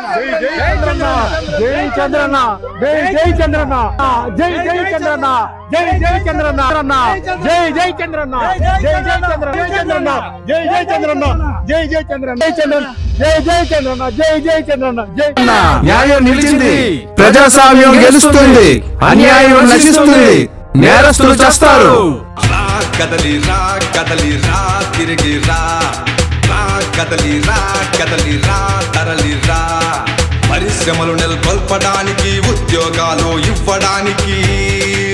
జై చంద్రన్న జై చంద్రన్న జై చంద్రన్న జై చంద్రన్న జై చంద్రన్న జై చంద్రన్న జై చంద్రన్న జై చంద్రన్న జై చంద్రన్న జై చంద్రన్న జై న్యాయం నిలిచింది, ప్రజాస్వామ్యం గెలుస్తుంది, అన్యాయం నశిస్తుంది, నేరస్తులు చేస్తారు. కదలి రా కదలి రా తిరిగి రా కదలి రా కదలి రా తరలి రా. పరిశ్రమలు నెలకొల్పడానికి, ఉద్యోగాలు ఇవ్వడానికి,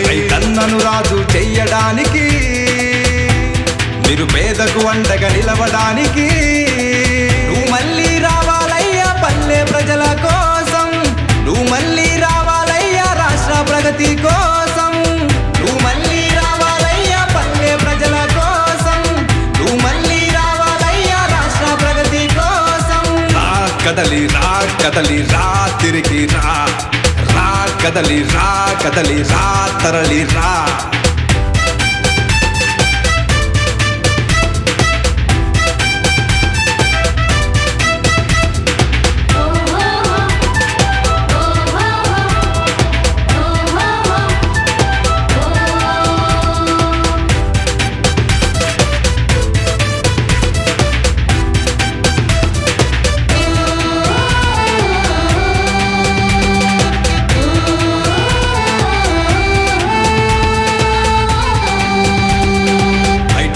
రైతన్నను రాజు చెయ్యడానికి, నిరుపేదకు అండగా నిలవడానికి. నువ్వు మళ్ళీ రావాలయ్యా పల్లె ప్రజల కోసం, నువ్వు మళ్ళీ రావాలయ్యా రాష్ట్ర ప్రగతి కోసం, నువ్వు మళ్ళీ రావాలయ్యా పల్లె ప్రజల కోసం, నువ్వు మళ్ళీ రావాలయ్యా రాష్ట్ర ప్రగతి కోసం. కదలి రా కదలి రా తిరిగి రా కదలి రా తరలి రా.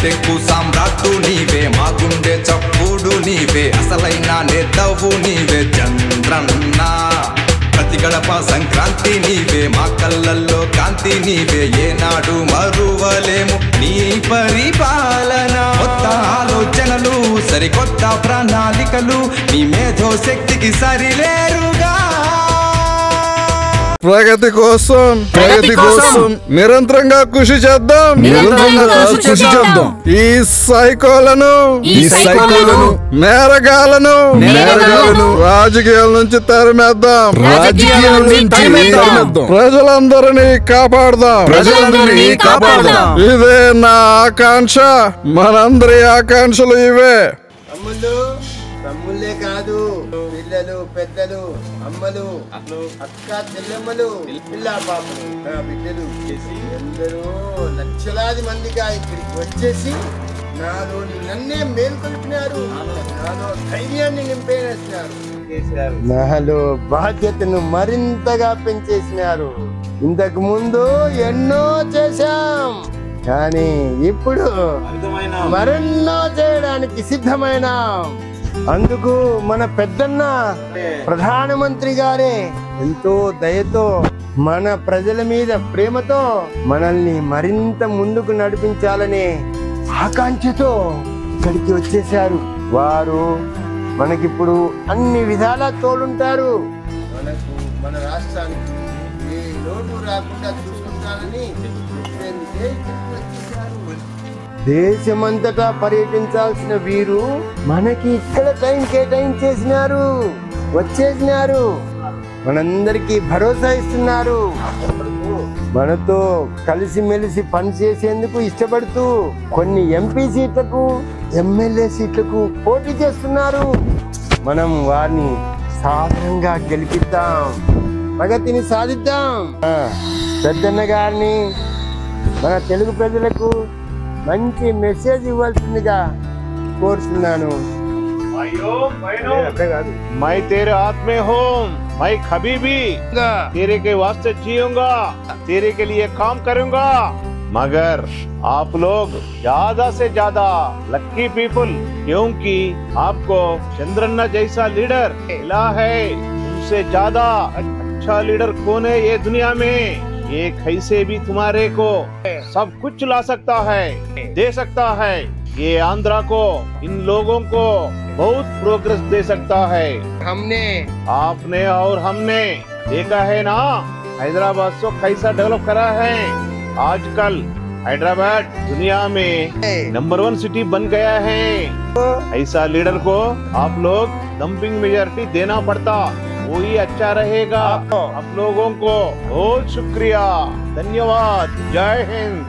టెక్కు సామ్రాట్టు నీవే, మా గుండె చప్పుడు నీవే, అసలైన నేతవు నీవే చంద్రన్న. ప్రతి గడప సంక్రాంతి నీవే, మా కళ్ళల్లో కాంతి నీవే, ఏనాడు మరువలేము నీ పరిపాలన. కొత్త ఆలోచనలు, సరికొత్త ప్రణాళికలు, నీ మేధో శక్తికి సరిలేరుగా. ప్రగతి కోసం నిరంతరంగా కృషి చేద్దాం. ఈ సైకోలను నేరగాలను రాజకీయాల నుంచి తరిమేద్దాం. ప్రజలందరినీ కాపాడదాం. ఇదే నా ఆకాంక్ష, మనందరి ఆకాంక్షలు ఇవే. తమ్ముళ్ళే కాదు, పిల్లలు, పెద్దలు, అమ్మలు, అక్క చెల్లెమ్మలు, పిల్ల పాపలు, నా బిడ్డలు ఎందరో లక్షలాది మందిగా ఇక్కడికి వచ్చేసి నాలోని నన్నే మేల్కొల్పినారు, నాలో ధైర్యాన్ని నింపేసినారు, నాలో బాధ్యతను మరింతగా పెంచేసినారు. ఇంతకు ముందు ఎన్నో చేశాం, కానీ ఇప్పుడు మరెన్నో చేయడానికి సిద్ధమైన. అందుకు మన పెద్దన్న ప్రధానమంత్రి గారే ఎంతో దయతో, మన ప్రజల మీద ప్రేమతో మనల్ని మరింత ముందుకు నడిపించాలనే ఆకాంక్షతో ఇక్కడికి వచ్చేసారు. వారు మనకిప్పుడు అన్ని విధాలా తోడుంటారు. మనకు మన రాష్ట్రానికి ఏ లోటు రాకుండా చూసుకుంటారని దేశమంతటా పర్యటించాల్సిన వీరు మనకి ఇక్కడ టైం కేటాయించేసినారు, వచ్చేసినారు, మనందరికీ భరోసా ఇస్తున్నారు. మనతో కలిసిమెలిసి పనిచేసేందుకు ఇష్టపడుతూ కొన్ని ఎంపీ సీట్లకు, ఎమ్మెల్యే సీట్లకు పోటీ చేస్తున్నారు. మనం వారిని సాధారణంగా గెలిపిద్దాం, ప్రగతిని సాధిద్దాం. పెద్దన్న గారిని మన తెలుగు ప్రజలకు మంచి మెసేజ్ ఇవ్వాల్సిందిగా కోరుతున్నాను. मैं तेरे हाथ में हूँ, मैं कभी भी तेरे के वास्ते जीऊंगा, तेरे के लिए काम करूंगा. मगर आप लोग ज्यादा से ज्यादा लक्की पीपल, क्योंकि आपको चंद्रन्ना जैसा लीडर मिला है. उनसे ज्यादा अच्छा लीडर कौन है ये दुनिया में? ये कैसे भी तुम्हारे को सब कुछ ला सकता है, दे सकता है. ये आंध्रा को, इन लोगों को बहुत प्रोग्रेस दे सकता है. आपने और हमने देखा है ना, हैदराबाद को कैसा डेवलप करा है. आजकल हैदराबाद दुनिया में नंबर 1 सिटी बन गया है. ऐसा लीडर को आप लोग डंपिंग मेजॉरिटी देना पड़ता, वही अच्छा रहेगा. आप लोगों को बहुत शुक्रिया, धन्यवाद, जय हिंद.